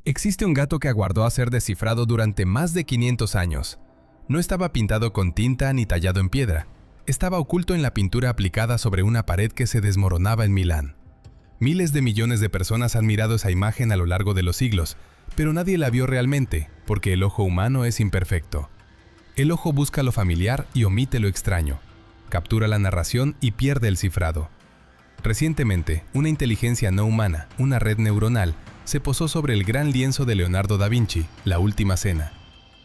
Existe un gato que aguardó a ser descifrado durante más de 500 años. No estaba pintado con tinta ni tallado en piedra. Estaba oculto en la pintura aplicada sobre una pared que se desmoronaba en Milán. Miles de millones de personas han mirado esa imagen a lo largo de los siglos, pero nadie la vio realmente, porque el ojo humano es imperfecto. El ojo busca lo familiar y omite lo extraño. Captura la narración y pierde el cifrado. Recientemente, una inteligencia no humana, una red neuronal, se posó sobre el gran lienzo de Leonardo da Vinci, La Última Cena.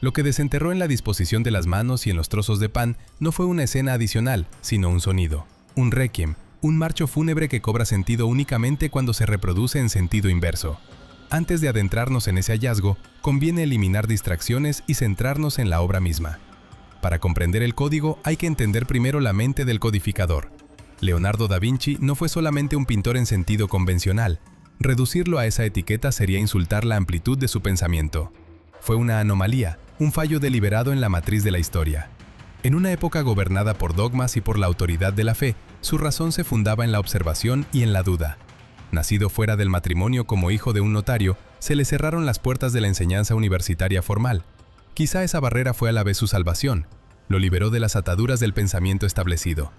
Lo que desenterró en la disposición de las manos y en los trozos de pan no fue una escena adicional, sino un sonido, un requiem, un marcho fúnebre que cobra sentido únicamente cuando se reproduce en sentido inverso. Antes de adentrarnos en ese hallazgo, conviene eliminar distracciones y centrarnos en la obra misma. Para comprender el código hay que entender primero la mente del codificador. Leonardo da Vinci no fue solamente un pintor en sentido convencional. Reducirlo a esa etiqueta sería insultar la amplitud de su pensamiento. Fue una anomalía, un fallo deliberado en la matriz de la historia. En una época gobernada por dogmas y por la autoridad de la fe, su razón se fundaba en la observación y en la duda. Nacido fuera del matrimonio como hijo de un notario, se le cerraron las puertas de la enseñanza universitaria formal. Quizá esa barrera fue a la vez su salvación. Lo liberó de las ataduras del pensamiento establecido.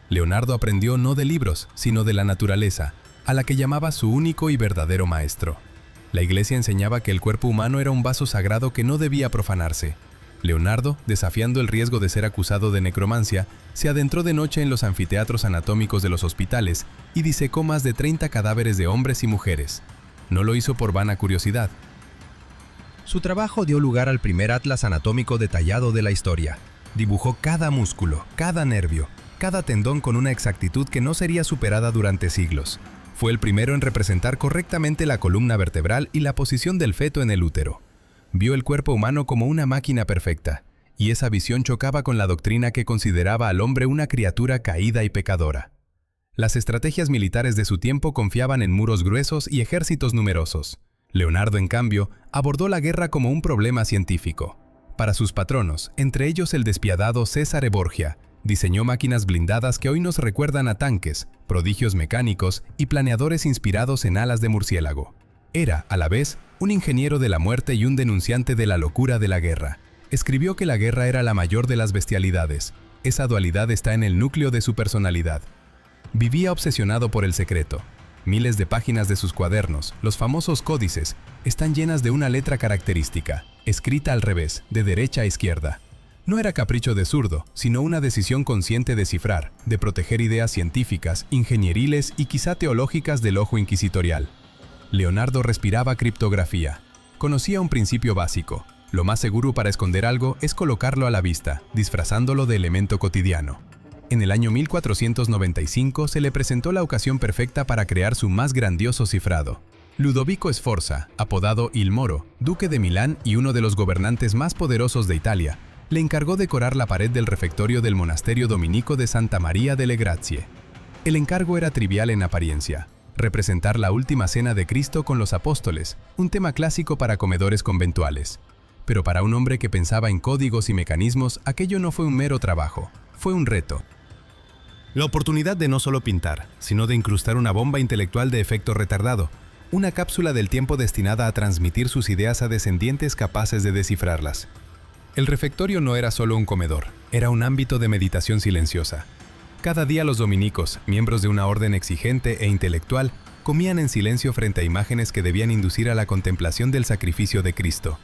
Leonardo aprendió no de libros, sino de la naturaleza, a la que llamaba su único y verdadero maestro. La Iglesia enseñaba que el cuerpo humano era un vaso sagrado que no debía profanarse. Leonardo, desafiando el riesgo de ser acusado de necromancia, se adentró de noche en los anfiteatros anatómicos de los hospitales y disecó más de 30 cadáveres de hombres y mujeres. No lo hizo por vana curiosidad. Su trabajo dio lugar al primer atlas anatómico detallado de la historia. Dibujó cada músculo, cada nervio, cada tendón con una exactitud que no sería superada durante siglos. Fue el primero en representar correctamente la columna vertebral y la posición del feto en el útero. Vio el cuerpo humano como una máquina perfecta, y esa visión chocaba con la doctrina que consideraba al hombre una criatura caída y pecadora. Las estrategias militares de su tiempo confiaban en muros gruesos y ejércitos numerosos. Leonardo, en cambio, abordó la guerra como un problema científico. Para sus patronos, entre ellos el despiadado Cesare Borgia, diseñó máquinas blindadas que hoy nos recuerdan a tanques, prodigios mecánicos y planeadores inspirados en alas de murciélago. Era, a la vez, un ingeniero de la muerte y un denunciante de la locura de la guerra. Escribió que la guerra era la mayor de las bestialidades. Esa dualidad está en el núcleo de su personalidad. Vivía obsesionado por el secreto. Miles de páginas de sus cuadernos, los famosos códices, están llenas de una letra característica, escrita al revés, de derecha a izquierda. No era capricho de zurdo, sino una decisión consciente de cifrar, de proteger ideas científicas, ingenieriles y quizá teológicas del ojo inquisitorial. Leonardo respiraba criptografía. Conocía un principio básico. Lo más seguro para esconder algo es colocarlo a la vista, disfrazándolo de elemento cotidiano. En el año 1495 se le presentó la ocasión perfecta para crear su más grandioso cifrado. Ludovico Sforza, apodado Il Moro, duque de Milán y uno de los gobernantes más poderosos de Italia, le encargó decorar la pared del refectorio del monasterio dominico de Santa María delle Grazie. El encargo era trivial en apariencia: representar la última cena de Cristo con los apóstoles, un tema clásico para comedores conventuales. Pero para un hombre que pensaba en códigos y mecanismos, aquello no fue un mero trabajo, fue un reto. La oportunidad de no solo pintar, sino de incrustar una bomba intelectual de efecto retardado, una cápsula del tiempo destinada a transmitir sus ideas a descendientes capaces de descifrarlas. El refectorio no era solo un comedor, era un ámbito de meditación silenciosa. Cada día los dominicos, miembros de una orden exigente e intelectual, comían en silencio frente a imágenes que debían inducir a la contemplación del sacrificio de Cristo.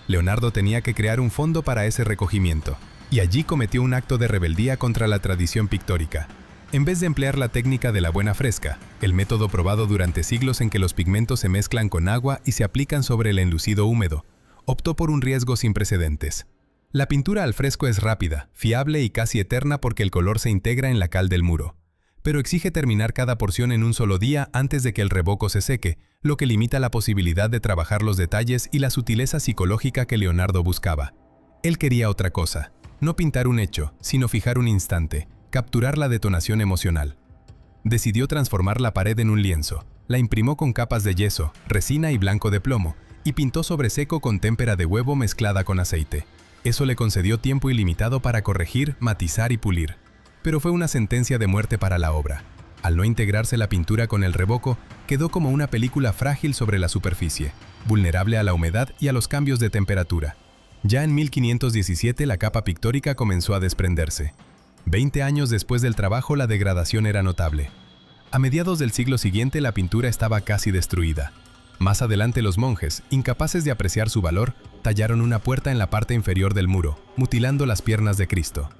Leonardo tenía que crear un fondo para ese recogimiento, y allí cometió un acto de rebeldía contra la tradición pictórica. En vez de emplear la técnica de la buena fresca, el método probado durante siglos en que los pigmentos se mezclan con agua y se aplican sobre el enlucido húmedo, optó por un riesgo sin precedentes. La pintura al fresco es rápida, fiable y casi eterna porque el color se integra en la cal del muro. Pero exige terminar cada porción en un solo día antes de que el revoco se seque, lo que limita la posibilidad de trabajar los detalles y la sutileza psicológica que Leonardo buscaba. Él quería otra cosa, no pintar un hecho, sino fijar un instante, capturar la detonación emocional. Decidió transformar la pared en un lienzo, la imprimó con capas de yeso, resina y blanco de plomo, y pintó sobre seco con témpera de huevo mezclada con aceite. Eso le concedió tiempo ilimitado para corregir, matizar y pulir. Pero fue una sentencia de muerte para la obra. Al no integrarse la pintura con el revoco, quedó como una película frágil sobre la superficie. vulnerable a la humedad y a los cambios de temperatura. Ya en 1517 la capa pictórica comenzó a desprenderse. 20 años después del trabajo la degradación era notable. A mediados del siglo siguiente la pintura estaba casi destruida. Más adelante los monjes, incapaces de apreciar su valor, tallaron una puerta en la parte inferior del muro, mutilando las piernas de Cristo.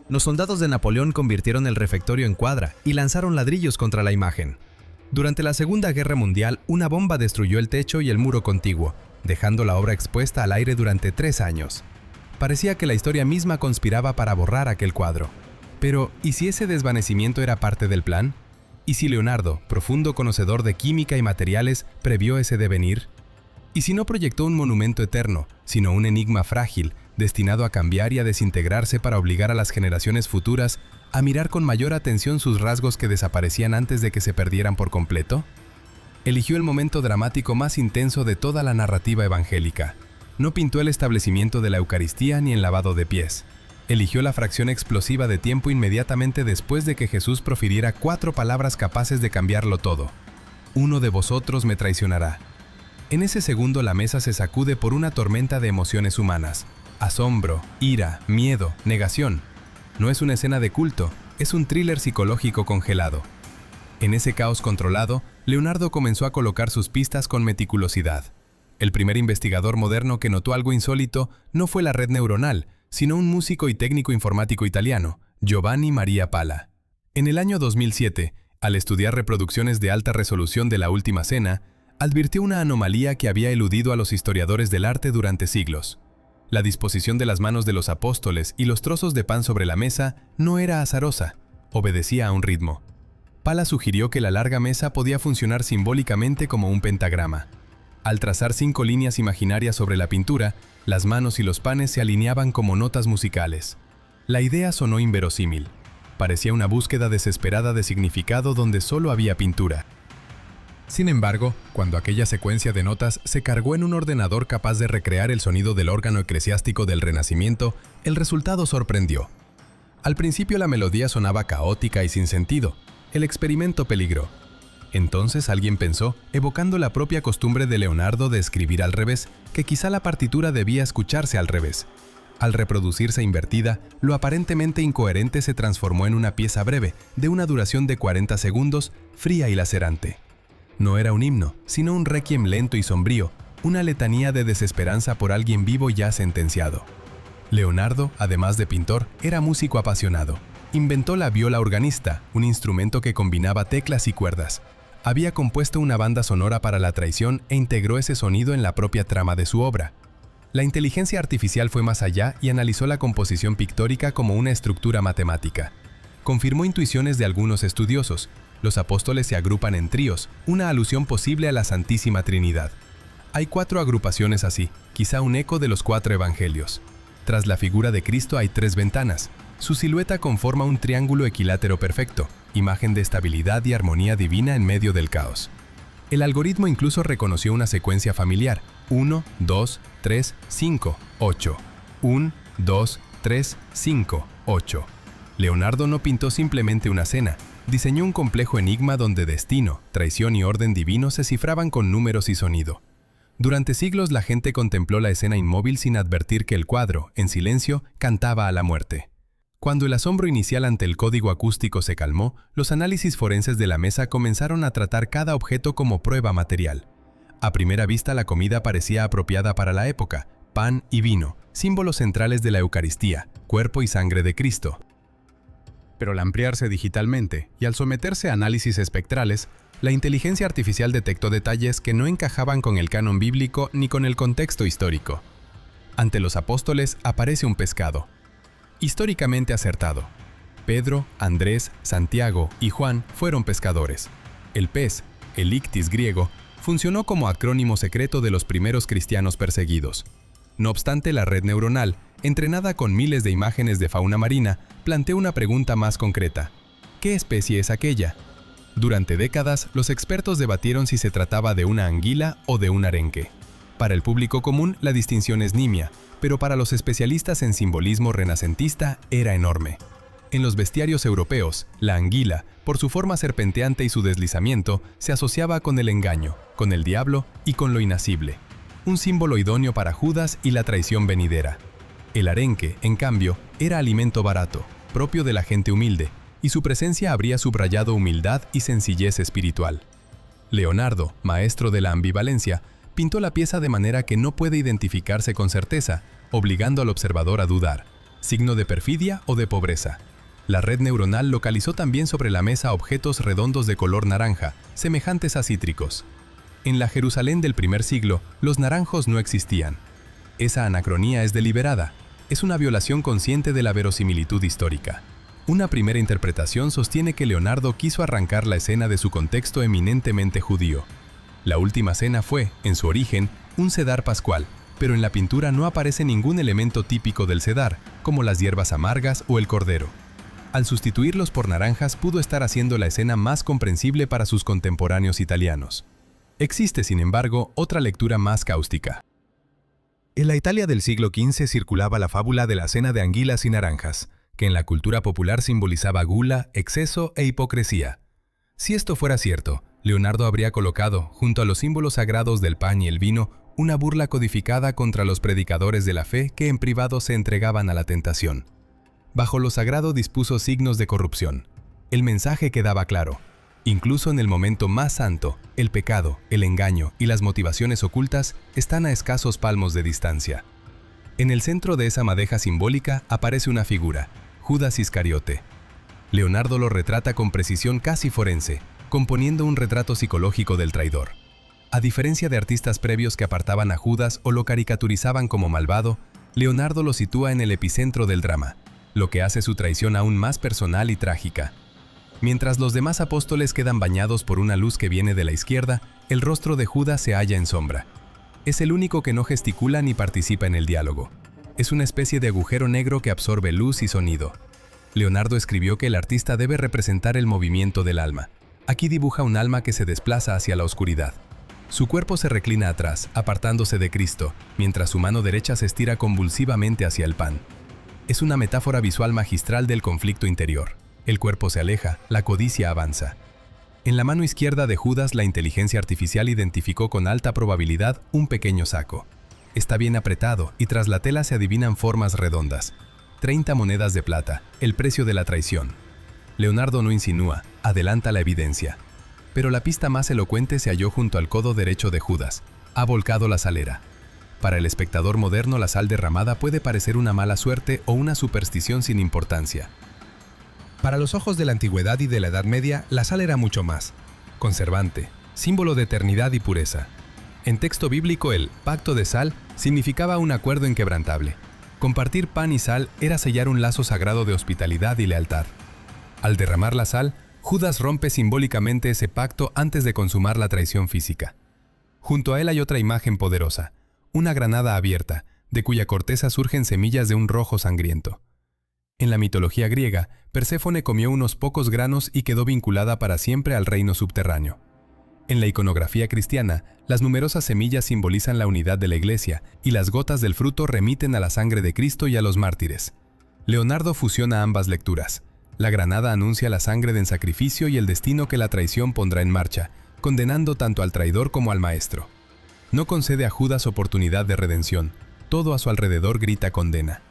Los soldados de Napoleón convirtieron el refectorio en cuadra y lanzaron ladrillos contra la imagen. Durante la Segunda Guerra Mundial, una bomba destruyó el techo y el muro contiguo, dejando la obra expuesta al aire durante 3 años. Parecía que la historia misma conspiraba para borrar aquel cuadro. Pero, ¿y si ese desvanecimiento era parte del plan? ¿Y si Leonardo, profundo conocedor de química y materiales, previó ese devenir? ¿Y si no proyectó un monumento eterno, sino un enigma frágil, destinado a cambiar y a desintegrarse para obligar a las generaciones futuras a mirar con mayor atención sus rasgos que desaparecían antes de que se perdieran por completo? Eligió el momento dramático más intenso de toda la narrativa evangélica. No pintó el establecimiento de la Eucaristía ni el lavado de pies. Eligió la fracción explosiva de tiempo inmediatamente después de que Jesús profiriera 4 palabras capaces de cambiarlo todo. Uno de vosotros me traicionará. En ese segundo la mesa se sacude por una tormenta de emociones humanas. Asombro, ira, miedo, negación. No es una escena de culto, es un thriller psicológico congelado. En ese caos controlado, Leonardo comenzó a colocar sus pistas con meticulosidad. El primer investigador moderno que notó algo insólito no fue la red neuronal, sino un músico y técnico informático italiano, Giovanni Maria Pala. En el año 2007, al estudiar reproducciones de alta resolución de La Última Cena, advirtió una anomalía que había eludido a los historiadores del arte durante siglos. La disposición de las manos de los apóstoles y los trozos de pan sobre la mesa no era azarosa, obedecía a un ritmo. Pala sugirió que la larga mesa podía funcionar simbólicamente como un pentagrama. Al trazar 5 líneas imaginarias sobre la pintura, las manos y los panes se alineaban como notas musicales. La idea sonó inverosímil. Parecía una búsqueda desesperada de significado donde solo había pintura. Sin embargo, cuando aquella secuencia de notas se cargó en un ordenador capaz de recrear el sonido del órgano eclesiástico del Renacimiento, el resultado sorprendió. Al principio la melodía sonaba caótica y sin sentido. El experimento peligró. Entonces alguien pensó, evocando la propia costumbre de Leonardo de escribir al revés, que quizá la partitura debía escucharse al revés. Al reproducirse invertida, lo aparentemente incoherente se transformó en una pieza breve, de una duración de 40 segundos, fría y lacerante. No era un himno, sino un requiem lento y sombrío, una letanía de desesperanza por alguien vivo ya sentenciado. Leonardo, además de pintor, era músico apasionado. Inventó la viola organista, un instrumento que combinaba teclas y cuerdas. Había compuesto una banda sonora para la traición e integró ese sonido en la propia trama de su obra. La inteligencia artificial fue más allá y analizó la composición pictórica como una estructura matemática. Confirmó intuiciones de algunos estudiosos. Los apóstoles se agrupan en tríos, una alusión posible a la Santísima Trinidad. Hay 4 agrupaciones así, quizá un eco de los 4 evangelios. Tras la figura de Cristo hay 3 ventanas. Su silueta conforma un triángulo equilátero perfecto, imagen de estabilidad y armonía divina en medio del caos. El algoritmo incluso reconoció una secuencia familiar: 1, 2, 3, 5, 8. 1, 2, 3, 5, 8. Leonardo no pintó simplemente una cena, diseñó un complejo enigma donde destino, traición y orden divino se cifraban con números y sonido. Durante siglos la gente contempló la escena inmóvil sin advertir que el cuadro, en silencio, cantaba a la muerte. Cuando el asombro inicial ante el código acústico se calmó, los análisis forenses de la mesa comenzaron a tratar cada objeto como prueba material. A primera vista la comida parecía apropiada para la época: pan y vino, símbolos centrales de la Eucaristía, cuerpo y sangre de Cristo. Pero al ampliarse digitalmente y al someterse a análisis espectrales, la inteligencia artificial detectó detalles que no encajaban con el canon bíblico ni con el contexto histórico. Ante los apóstoles aparece un pescado. Históricamente acertado. Pedro, Andrés, Santiago y Juan fueron pescadores. El pez, el ictis griego, funcionó como acrónimo secreto de los primeros cristianos perseguidos. No obstante, la red neuronal, entrenada con miles de imágenes de fauna marina, planteó una pregunta más concreta: ¿qué especie es aquella? Durante décadas, los expertos debatieron si se trataba de una anguila o de un arenque. Para el público común, la distinción es nimia, pero para los especialistas en simbolismo renacentista era enorme. En los bestiarios europeos, la anguila, por su forma serpenteante y su deslizamiento, se asociaba con el engaño, con el diablo y con lo inacible, un símbolo idóneo para Judas y la traición venidera. El arenque, en cambio, era alimento barato, propio de la gente humilde, y su presencia habría subrayado humildad y sencillez espiritual. Leonardo, maestro de la ambivalencia, pintó la pieza de manera que no puede identificarse con certeza, obligando al observador a dudar, signo de perfidia o de pobreza. La red neuronal localizó también sobre la mesa objetos redondos de color naranja, semejantes a cítricos. En la Jerusalén del primer siglo, los naranjos no existían. Esa anacronía es deliberada, es una violación consciente de la verosimilitud histórica. Una primera interpretación sostiene que Leonardo quiso arrancar la escena de su contexto eminentemente judío. La última cena fue, en su origen, un cedar pascual, pero en la pintura no aparece ningún elemento típico del cedar, como las hierbas amargas o el cordero. Al sustituirlos por naranjas pudo estar haciendo la escena más comprensible para sus contemporáneos italianos. Existe, sin embargo, otra lectura más cáustica. En la Italia del siglo XV circulaba la fábula de la cena de anguilas y naranjas, que en la cultura popular simbolizaba gula, exceso e hipocresía. Si esto fuera cierto, Leonardo habría colocado, junto a los símbolos sagrados del pan y el vino, una burla codificada contra los predicadores de la fe que en privado se entregaban a la tentación. Bajo lo sagrado dispuso signos de corrupción. El mensaje quedaba claro. Incluso en el momento más santo, el pecado, el engaño y las motivaciones ocultas están a escasos palmos de distancia. En el centro de esa madeja simbólica aparece una figura, Judas Iscariote. Leonardo lo retrata con precisión casi forense, componiendo un retrato psicológico del traidor. A diferencia de artistas previos que apartaban a Judas o lo caricaturizaban como malvado, Leonardo lo sitúa en el epicentro del drama, lo que hace su traición aún más personal y trágica. Mientras los demás apóstoles quedan bañados por una luz que viene de la izquierda, el rostro de Judas se halla en sombra. Es el único que no gesticula ni participa en el diálogo. Es una especie de agujero negro que absorbe luz y sonido. Leonardo escribió que el artista debe representar el movimiento del alma. Aquí dibuja un alma que se desplaza hacia la oscuridad. Su cuerpo se reclina atrás, apartándose de Cristo, mientras su mano derecha se estira convulsivamente hacia el pan. Es una metáfora visual magistral del conflicto interior. El cuerpo se aleja, la codicia avanza. En la mano izquierda de Judas, la inteligencia artificial identificó con alta probabilidad un pequeño saco. Está bien apretado y tras la tela se adivinan formas redondas. 30 monedas de plata, el precio de la traición. Leonardo no insinúa, adelanta la evidencia. Pero la pista más elocuente se halló junto al codo derecho de Judas. Ha volcado la salera. Para el espectador moderno, la sal derramada puede parecer una mala suerte o una superstición sin importancia. Para los ojos de la antigüedad y de la Edad Media, la sal era mucho más. Conservante, símbolo de eternidad y pureza. En texto bíblico, el pacto de sal significaba un acuerdo inquebrantable. Compartir pan y sal era sellar un lazo sagrado de hospitalidad y lealtad. Al derramar la sal, Judas rompe simbólicamente ese pacto antes de consumar la traición física. Junto a él hay otra imagen poderosa, una granada abierta, de cuya corteza surgen semillas de un rojo sangriento. En la mitología griega, Perséfone comió unos pocos granos y quedó vinculada para siempre al reino subterráneo. En la iconografía cristiana, las numerosas semillas simbolizan la unidad de la Iglesia y las gotas del fruto remiten a la sangre de Cristo y a los mártires. Leonardo fusiona ambas lecturas. La granada anuncia la sangre del sacrificio y el destino que la traición pondrá en marcha, condenando tanto al traidor como al maestro. No concede a Judas oportunidad de redención, todo a su alrededor grita condena.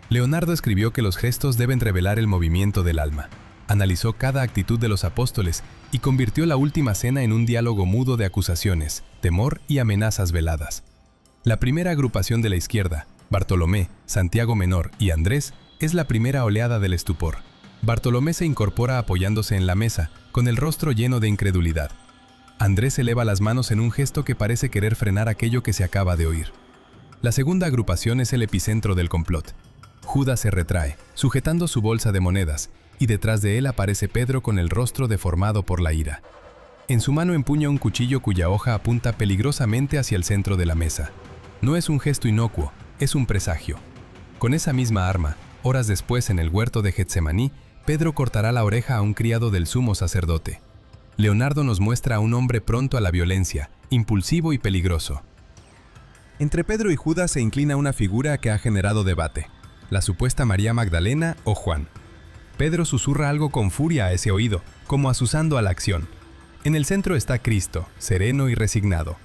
Leonardo escribió que los gestos deben revelar el movimiento del alma. Analizó cada actitud de los apóstoles y convirtió la última cena en un diálogo mudo de acusaciones, temor y amenazas veladas. La primera agrupación de la izquierda, Bartolomé, Santiago Menor y Andrés, es la primera oleada del estupor. Bartolomé se incorpora apoyándose en la mesa, con el rostro lleno de incredulidad. Andrés eleva las manos en un gesto que parece querer frenar aquello que se acaba de oír. La segunda agrupación es el epicentro del complot. Judas se retrae, sujetando su bolsa de monedas, y detrás de él aparece Pedro con el rostro deformado por la ira. En su mano empuña un cuchillo cuya hoja apunta peligrosamente hacia el centro de la mesa. No es un gesto inocuo, es un presagio. Con esa misma arma, horas después en el huerto de Getsemaní, Pedro cortará la oreja a un criado del sumo sacerdote. Leonardo nos muestra a un hombre pronto a la violencia, impulsivo y peligroso. Entre Pedro y Judas se inclina una figura que ha generado debate, la supuesta María Magdalena o Juan. Pedro susurra algo con furia a ese oído, como azuzando a la acción. En el centro está Cristo, sereno y resignado.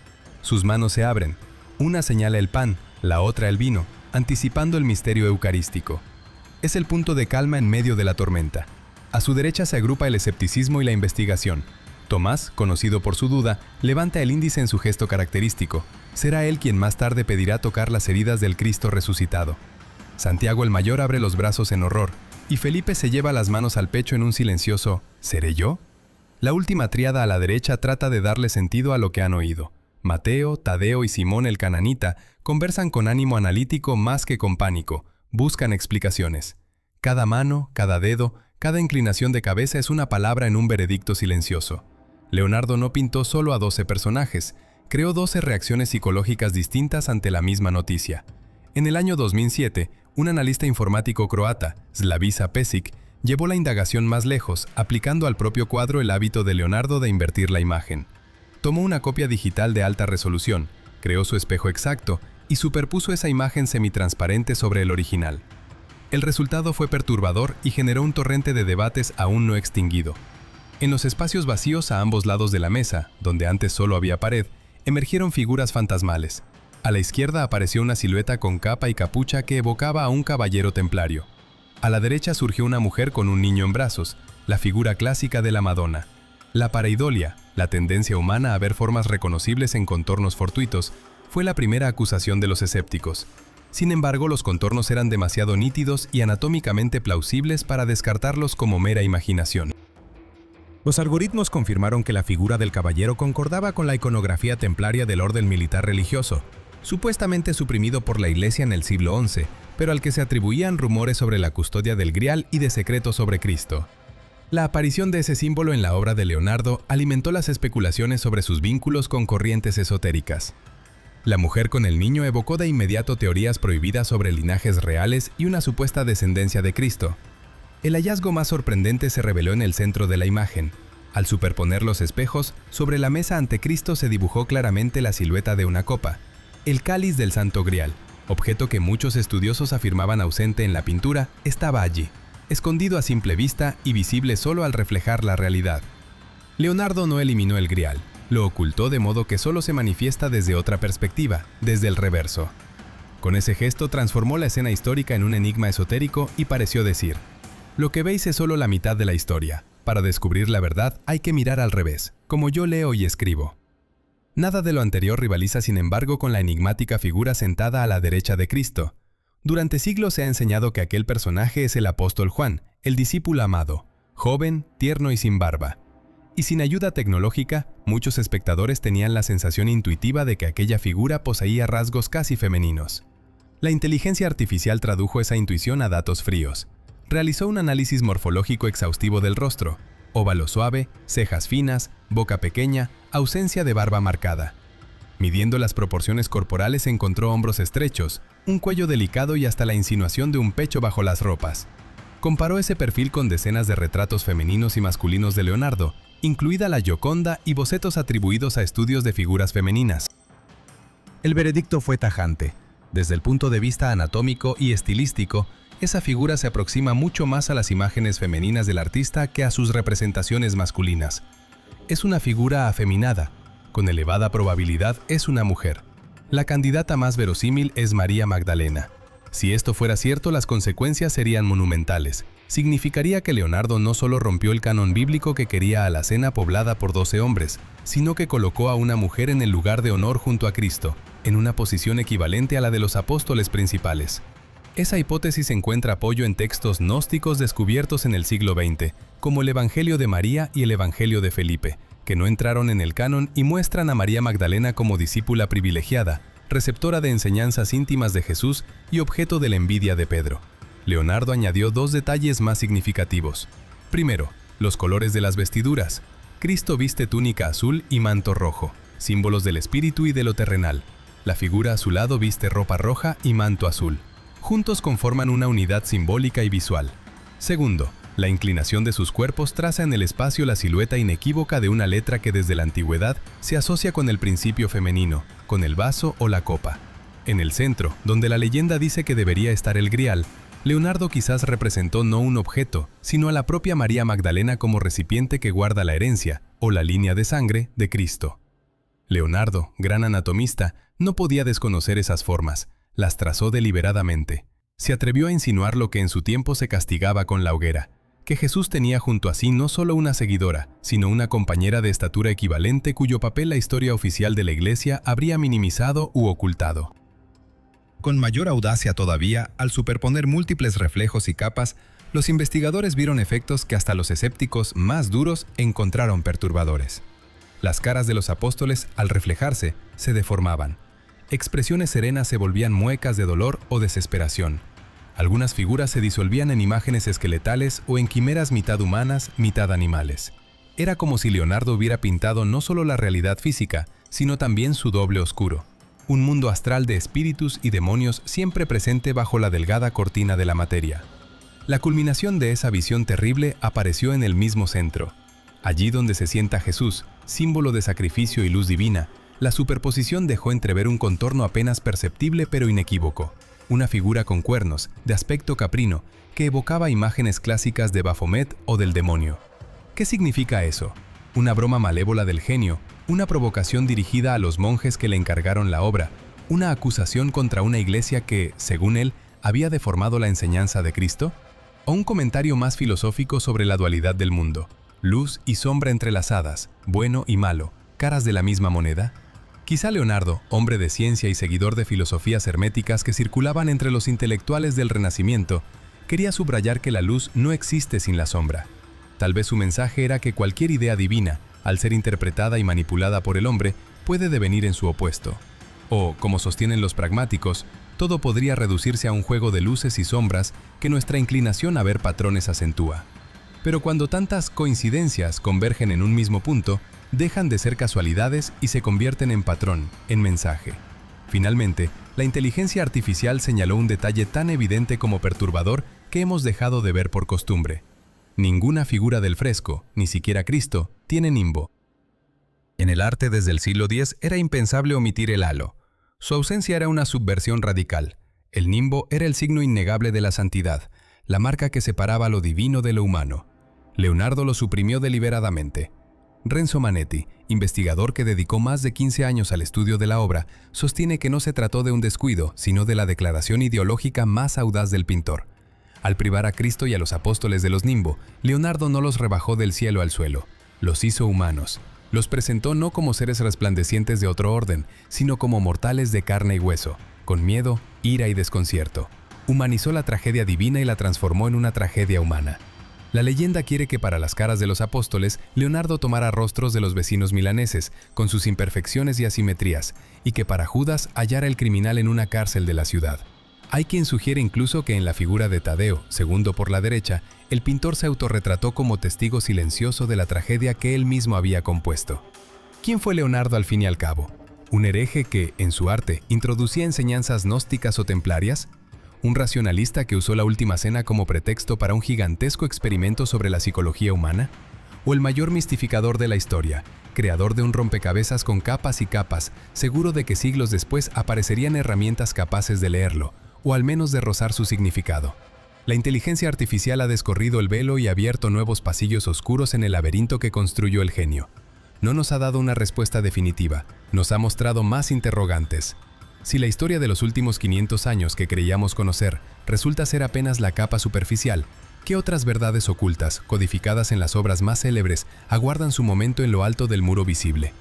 Sus manos se abren. Una señala el pan, la otra el vino, anticipando el misterio eucarístico. Es el punto de calma en medio de la tormenta. A su derecha se agrupa el escepticismo y la investigación. Tomás, conocido por su duda, levanta el índice en su gesto característico. Será él quien más tarde pedirá tocar las heridas del Cristo resucitado. Santiago el Mayor abre los brazos en horror, y Felipe se lleva las manos al pecho en un silencioso ¿seré yo? La última tríada a la derecha trata de darle sentido a lo que han oído. Mateo, Tadeo y Simón el Cananita conversan con ánimo analítico más que con pánico, buscan explicaciones. Cada mano, cada dedo, cada inclinación de cabeza es una palabra en un veredicto silencioso. Leonardo no pintó solo a 12 personajes, creó 12 reacciones psicológicas distintas ante la misma noticia. En el año 2007, un analista informático croata, Slaviša Pešić, llevó la indagación más lejos, aplicando al propio cuadro el hábito de Leonardo de invertir la imagen. Tomó una copia digital de alta resolución, creó su espejo exacto y superpuso esa imagen semitransparente sobre el original. El resultado fue perturbador y generó un torrente de debates aún no extinguido. En los espacios vacíos a ambos lados de la mesa, donde antes solo había pared, emergieron figuras fantasmales. A la izquierda apareció una silueta con capa y capucha que evocaba a un caballero templario. A la derecha surgió una mujer con un niño en brazos, la figura clásica de la Madonna. La pareidolia, la tendencia humana a ver formas reconocibles en contornos fortuitos, fue la primera acusación de los escépticos. Sin embargo, los contornos eran demasiado nítidos y anatómicamente plausibles para descartarlos como mera imaginación. Los algoritmos confirmaron que la figura del caballero concordaba con la iconografía templaria del orden militar religioso, supuestamente suprimido por la Iglesia en el siglo XI, pero al que se atribuían rumores sobre la custodia del Grial y de secretos sobre Cristo. La aparición de ese símbolo en la obra de Leonardo alimentó las especulaciones sobre sus vínculos con corrientes esotéricas. La mujer con el niño evocó de inmediato teorías prohibidas sobre linajes reales y una supuesta descendencia de Cristo. El hallazgo más sorprendente se reveló en el centro de la imagen. Al superponer los espejos, sobre la mesa ante Cristo se dibujó claramente la silueta de una copa, el cáliz del Santo Grial, objeto que muchos estudiosos afirmaban ausente en la pintura, estaba allí, escondido a simple vista y visible solo al reflejar la realidad. Leonardo no eliminó el Grial, lo ocultó de modo que solo se manifiesta desde otra perspectiva, desde el reverso. Con ese gesto transformó la escena histórica en un enigma esotérico y pareció decir: lo que veis es solo la mitad de la historia. Para descubrir la verdad hay que mirar al revés, como yo leo y escribo. Nada de lo anterior rivaliza, sin embargo, con la enigmática figura sentada a la derecha de Cristo. Durante siglos se ha enseñado que aquel personaje es el apóstol Juan, el discípulo amado, joven, tierno y sin barba. Y sin ayuda tecnológica, muchos espectadores tenían la sensación intuitiva de que aquella figura poseía rasgos casi femeninos. La inteligencia artificial tradujo esa intuición a datos fríos. Realizó un análisis morfológico exhaustivo del rostro: óvalo suave, cejas finas, boca pequeña, ausencia de barba marcada. Midiendo las proporciones corporales encontró hombros estrechos, un cuello delicado y hasta la insinuación de un pecho bajo las ropas. Comparó ese perfil con decenas de retratos femeninos y masculinos de Leonardo, incluida la Gioconda y bocetos atribuidos a estudios de figuras femeninas. El veredicto fue tajante. Desde el punto de vista anatómico y estilístico, esa figura se aproxima mucho más a las imágenes femeninas del artista que a sus representaciones masculinas. Es una figura afeminada. Con elevada probabilidad es una mujer. La candidata más verosímil es María Magdalena. Si esto fuera cierto, las consecuencias serían monumentales. Significaría que Leonardo no solo rompió el canon bíblico que quería a la cena poblada por 12 hombres, sino que colocó a una mujer en el lugar de honor junto a Cristo, en una posición equivalente a la de los apóstoles principales. Esa hipótesis encuentra apoyo en textos gnósticos descubiertos en el siglo XX, como el Evangelio de María y el Evangelio de Felipe, que no entraron en el canon y muestran a María Magdalena como discípula privilegiada, receptora de enseñanzas íntimas de Jesús y objeto de la envidia de Pedro. Leonardo añadió 2 detalles más significativos. Primero, los colores de las vestiduras. Cristo viste túnica azul y manto rojo, símbolos del espíritu y de lo terrenal. La figura a su lado viste ropa roja y manto azul. Juntos conforman una unidad simbólica y visual. Segundo, la inclinación de sus cuerpos traza en el espacio la silueta inequívoca de una letra que desde la antigüedad se asocia con el principio femenino, con el vaso o la copa. En el centro, donde la leyenda dice que debería estar el Grial, Leonardo quizás representó no un objeto, sino a la propia María Magdalena como recipiente que guarda la herencia, o la línea de sangre, de Cristo. Leonardo, gran anatomista, no podía desconocer esas formas, las trazó deliberadamente. Se atrevió a insinuar lo que en su tiempo se castigaba con la hoguera, que Jesús tenía junto a sí no solo una seguidora, sino una compañera de estatura equivalente cuyo papel la historia oficial de la Iglesia habría minimizado u ocultado. Con mayor audacia todavía, al superponer múltiples reflejos y capas, los investigadores vieron efectos que hasta los escépticos más duros encontraron perturbadores. Las caras de los apóstoles, al reflejarse, se deformaban. Expresiones serenas se volvían muecas de dolor o desesperación. Algunas figuras se disolvían en imágenes esqueletales o en quimeras mitad humanas, mitad animales. Era como si Leonardo hubiera pintado no solo la realidad física, sino también su doble oscuro. Un mundo astral de espíritus y demonios siempre presente bajo la delgada cortina de la materia. La culminación de esa visión terrible apareció en el mismo centro. Allí donde se sienta Jesús, símbolo de sacrificio y luz divina, la superposición dejó entrever un contorno apenas perceptible pero inequívoco. Una figura con cuernos, de aspecto caprino, que evocaba imágenes clásicas de Baphomet o del demonio. ¿Qué significa eso? Una broma malévola del genio, una provocación dirigida a los monjes que le encargaron la obra, una acusación contra una iglesia que, según él, había deformado la enseñanza de Cristo, o un comentario más filosófico sobre la dualidad del mundo, luz y sombra entrelazadas, bueno y malo, caras de la misma moneda. Quizá Leonardo, hombre de ciencia y seguidor de filosofías herméticas que circulaban entre los intelectuales del Renacimiento, quería subrayar que la luz no existe sin la sombra. Tal vez su mensaje era que cualquier idea divina, al ser interpretada y manipulada por el hombre, puede devenir en su opuesto. O, como sostienen los pragmáticos, todo podría reducirse a un juego de luces y sombras que nuestra inclinación a ver patrones acentúa. Pero cuando tantas coincidencias convergen en un mismo punto, dejan de ser casualidades y se convierten en patrón, en mensaje. Finalmente, la inteligencia artificial señaló un detalle tan evidente como perturbador que hemos dejado de ver por costumbre. Ninguna figura del fresco, ni siquiera Cristo, tiene nimbo. En el arte desde el siglo X era impensable omitir el halo. Su ausencia era una subversión radical. El nimbo era el signo innegable de la santidad, la marca que separaba lo divino de lo humano. Leonardo lo suprimió deliberadamente. Renzo Manetti, investigador que dedicó más de 15 años al estudio de la obra, sostiene que no se trató de un descuido, sino de la declaración ideológica más audaz del pintor. Al privar a Cristo y a los apóstoles de los nimbo, Leonardo no los rebajó del cielo al suelo, los hizo humanos. Los presentó no como seres resplandecientes de otro orden, sino como mortales de carne y hueso, con miedo, ira y desconcierto. Humanizó la tragedia divina y la transformó en una tragedia humana. La leyenda quiere que para las caras de los apóstoles, Leonardo tomara rostros de los vecinos milaneses, con sus imperfecciones y asimetrías, y que para Judas hallara el criminal en una cárcel de la ciudad. Hay quien sugiere incluso que en la figura de Tadeo, segundo por la derecha, el pintor se autorretrató como testigo silencioso de la tragedia que él mismo había compuesto. ¿Quién fue Leonardo al fin y al cabo? ¿Un hereje que, en su arte, introducía enseñanzas gnósticas o templarias? ¿Un racionalista que usó la Última Cena como pretexto para un gigantesco experimento sobre la psicología humana? ¿O el mayor mistificador de la historia, creador de un rompecabezas con capas y capas, seguro de que siglos después aparecerían herramientas capaces de leerlo, o al menos de rozar su significado? La inteligencia artificial ha descorrido el velo y abierto nuevos pasillos oscuros en el laberinto que construyó el genio. No nos ha dado una respuesta definitiva, nos ha mostrado más interrogantes. Si la historia de los últimos 500 años que creíamos conocer resulta ser apenas la capa superficial, ¿qué otras verdades ocultas, codificadas en las obras más célebres, aguardan su momento en lo alto del muro visible?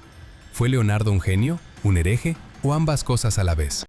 ¿Fue Leonardo un genio, un hereje o ambas cosas a la vez?